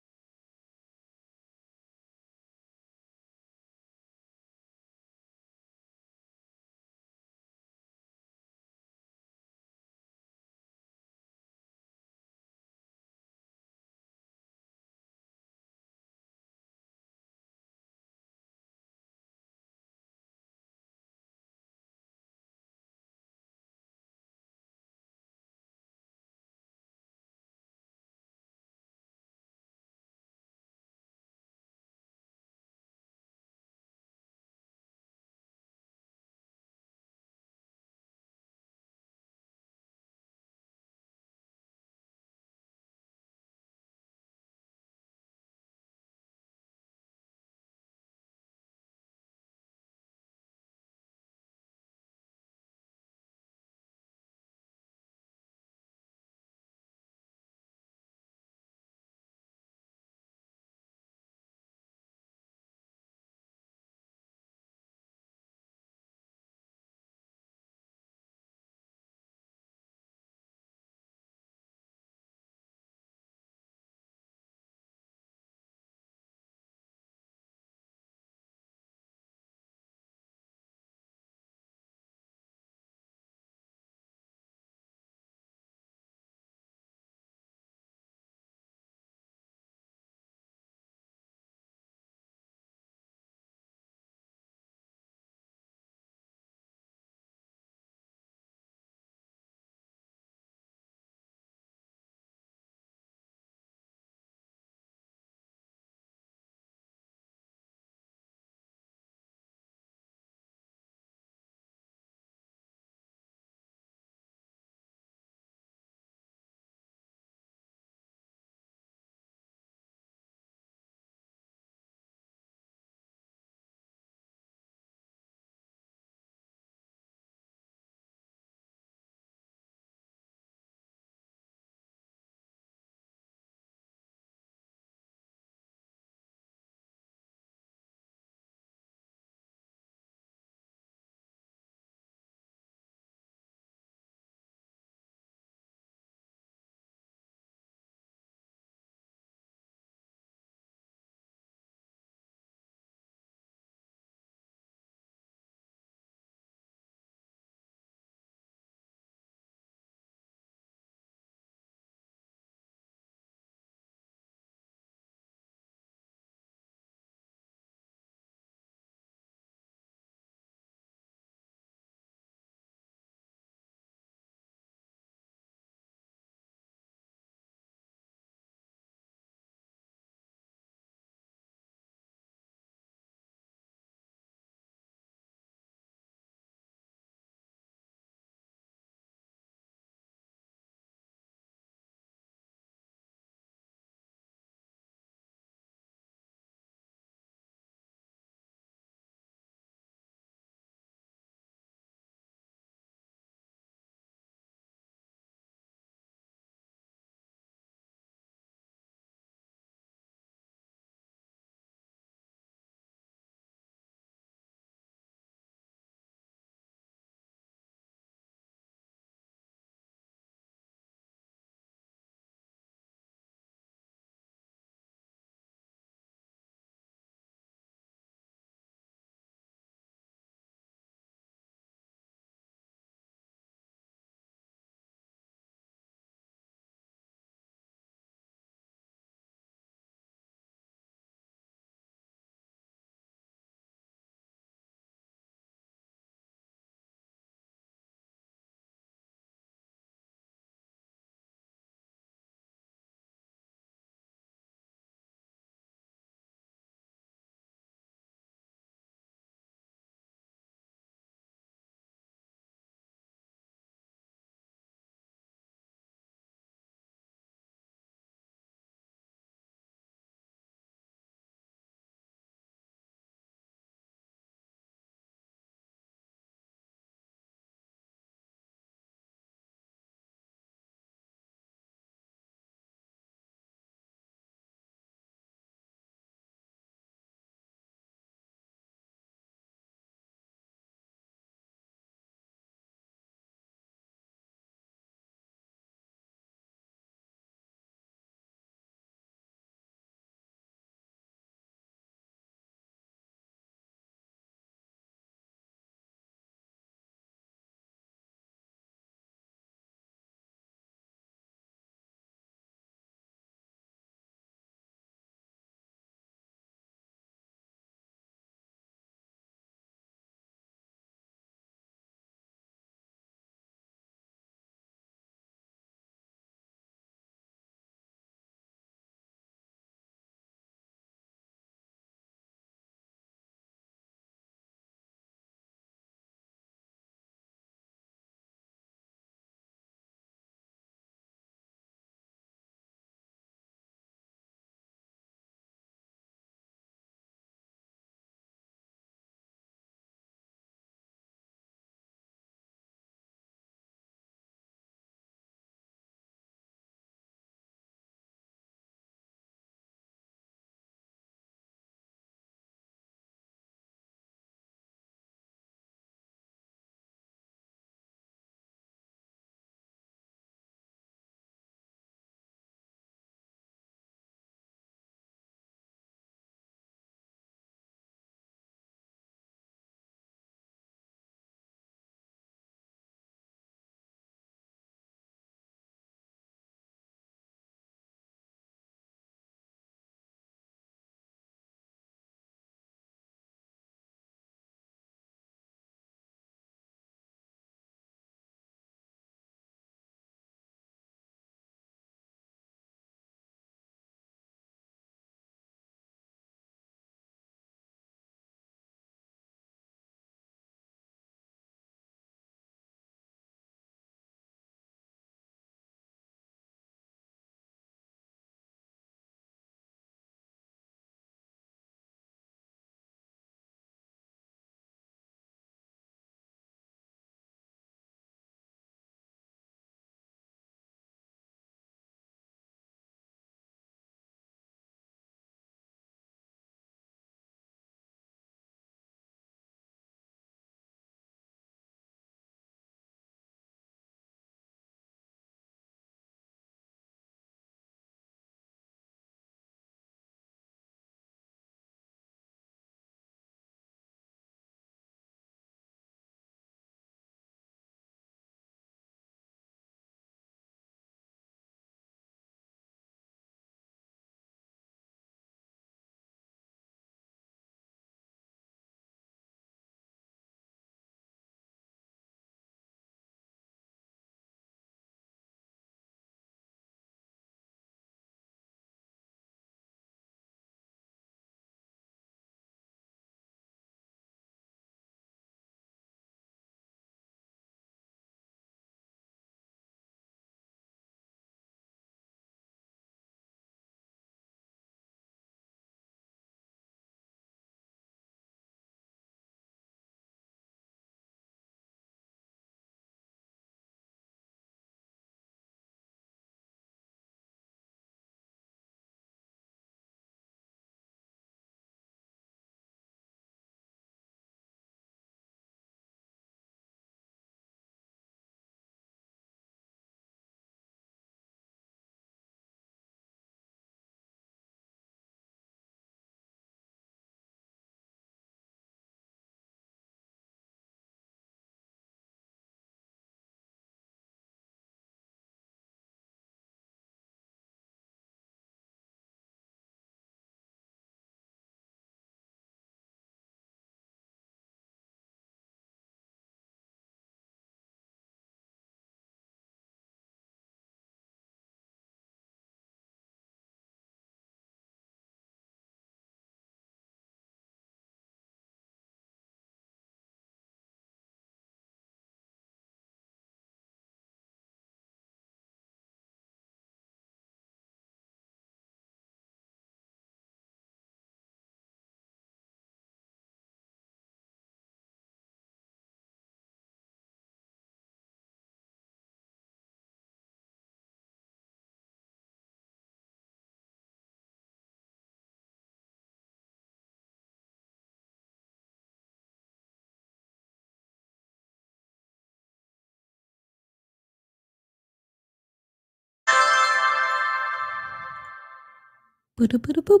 Boop.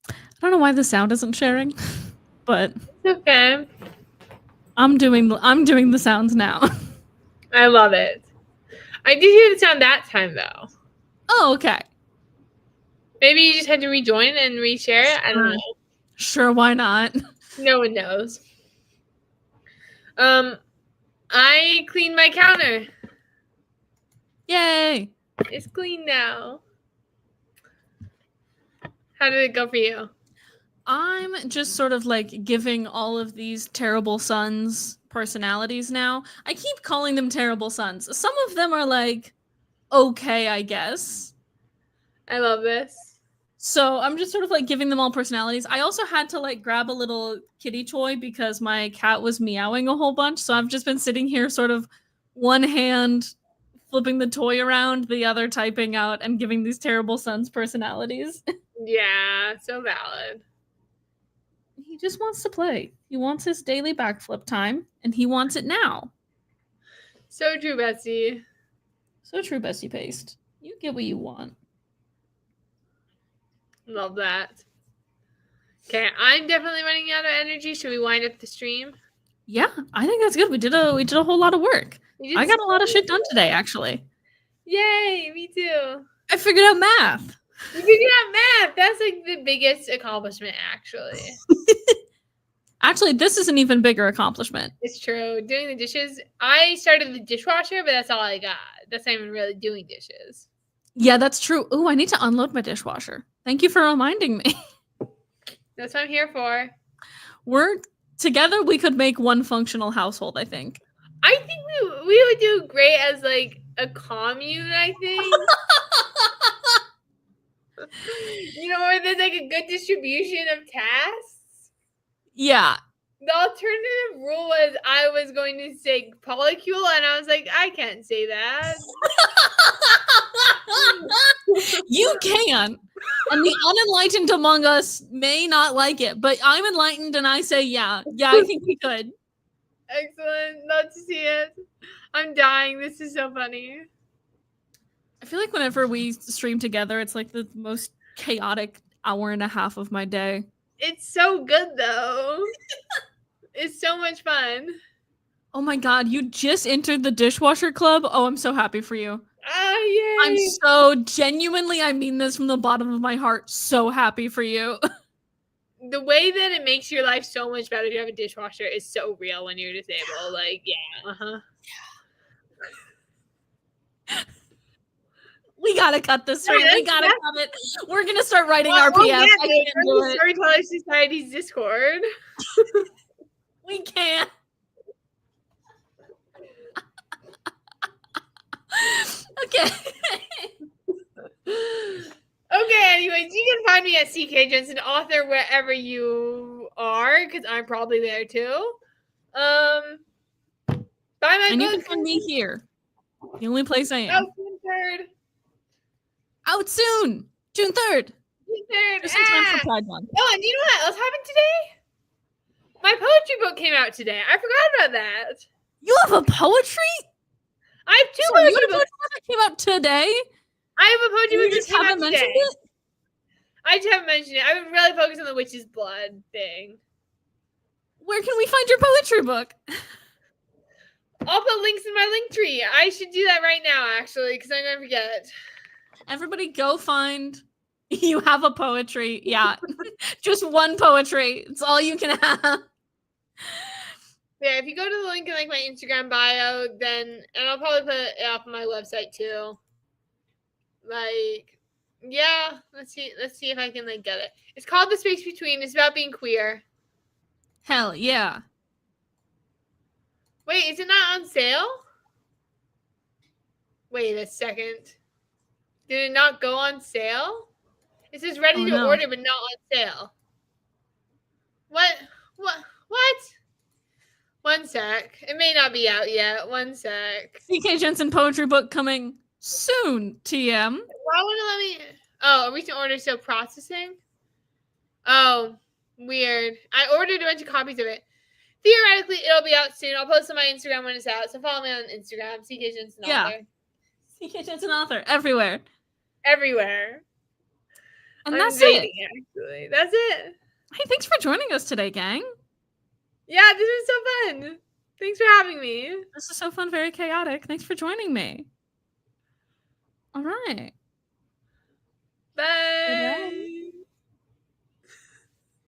I don't know why the sound isn't sharing, but It's okay. I'm doing the sounds now. I love it. I did hear the sound that time though. Oh, okay. Maybe you just had to rejoin and reshare it. I don't know. Sure, why not? No one knows. I cleaned my counter. Yay! It's clean now. How did it go for you? I'm just sort of like giving all of these terrible sons personalities now. I keep calling them terrible sons. Some of them are like, okay, I guess. I love this. So I'm just sort of like giving them all personalities. I also had to like grab a little kitty toy because my cat was meowing a whole bunch. So I've just been sitting here sort of one hand flipping the toy around, the other typing out and giving these terrible sons personalities. Yeah, so valid. He just wants to play. He wants his daily backflip time, and he wants it now. So true, Betsy. So true, Bestie Paste. You get what you want. Love that. Okay, I'm definitely running out of energy. Should we wind up the stream? Yeah, I think that's good. We did a whole lot of work. We did I got a so lot of shit done good. today, actually. Yay, me too. I figured out math. You figured out math. That's like the biggest accomplishment, actually. Actually, this is an even bigger accomplishment. It's true. Doing the dishes. I started the dishwasher, but that's all I got. That's not even really doing dishes. Yeah, that's true. Ooh, I need to unload my dishwasher. Thank you for reminding me. That's what I'm here for. We're together, we could make one functional household, I think. I think we would do great as like a commune, I think. You know, where there's like a good distribution of tasks. Yeah. The alternative rule was I was going to say polycule, and I was like, I can't say that. You can. And the unenlightened among us may not like it, but I'm enlightened and I say, yeah, I think we could. Excellent. Love to see it. I'm dying. This is so funny. I feel like whenever we stream together, it's like the most chaotic hour and a half of my day. It's so good, though. It's so much fun. Oh my god, you just entered the dishwasher club? Oh, I'm so happy for you. Yay. I'm so genuinely, I mean this from the bottom of my heart, so happy for you. The way that it makes your life so much better to have a dishwasher is so real when you're disabled. Like, yeah, We gotta cut this stream. We gotta cut it. We're gonna start writing RPS. Yeah, I can't do it. Storyteller Society's Discord. We can't. Okay. Okay, anyways, you can find me at CK Jensen Author wherever you are, because I'm probably there too. Buy my And book. you can find me here. The only place I am. Oh, June 3rd. Out soon. June 3rd. June 3rd. Just in time for Pride Month. Oh, and you know what else happened today? My poetry book came out today. I forgot about that. You have a poetry? I have two Sorry, you poetry have a books. poetry book that came out today? I have a poetry You book that just came out haven't mentioned today. it? I just haven't mentioned it. I've been really focused on the witch's blood thing. Where can we find your poetry book? I'll put links in my link tree. I should do that right now, actually, because I'm going to forget. Everybody go find you have a poetry. Yeah. Just one poetry. It's all you can have. Yeah, if you go to the link in like my Instagram bio, then and I'll probably put it up on my website too. Like, yeah, let's see if I can like get it. It's called The Space Between. It's about being queer. Hell yeah. Wait, is it not on sale? Wait a second. Did it not go on sale? It says ready to order, but not on sale. What? One sec. It may not be out yet. One sec. CK Jensen poetry book coming soon, TM. Why wouldn't it let me? Oh, a recent order still processing? Oh, weird. I ordered a bunch of copies of it. Theoretically, it'll be out soon. I'll post on my Instagram when it's out. So follow me on Instagram, CK Jensen Author. CK Jensen Author, everywhere. Everywhere. And I'm that's dating, it. actually. That's it. Hey, thanks for joining us today, gang. Yeah, this was so fun. Thanks for having me. This is so fun, very chaotic. Thanks for joining me. All right. Bye. Bye-bye.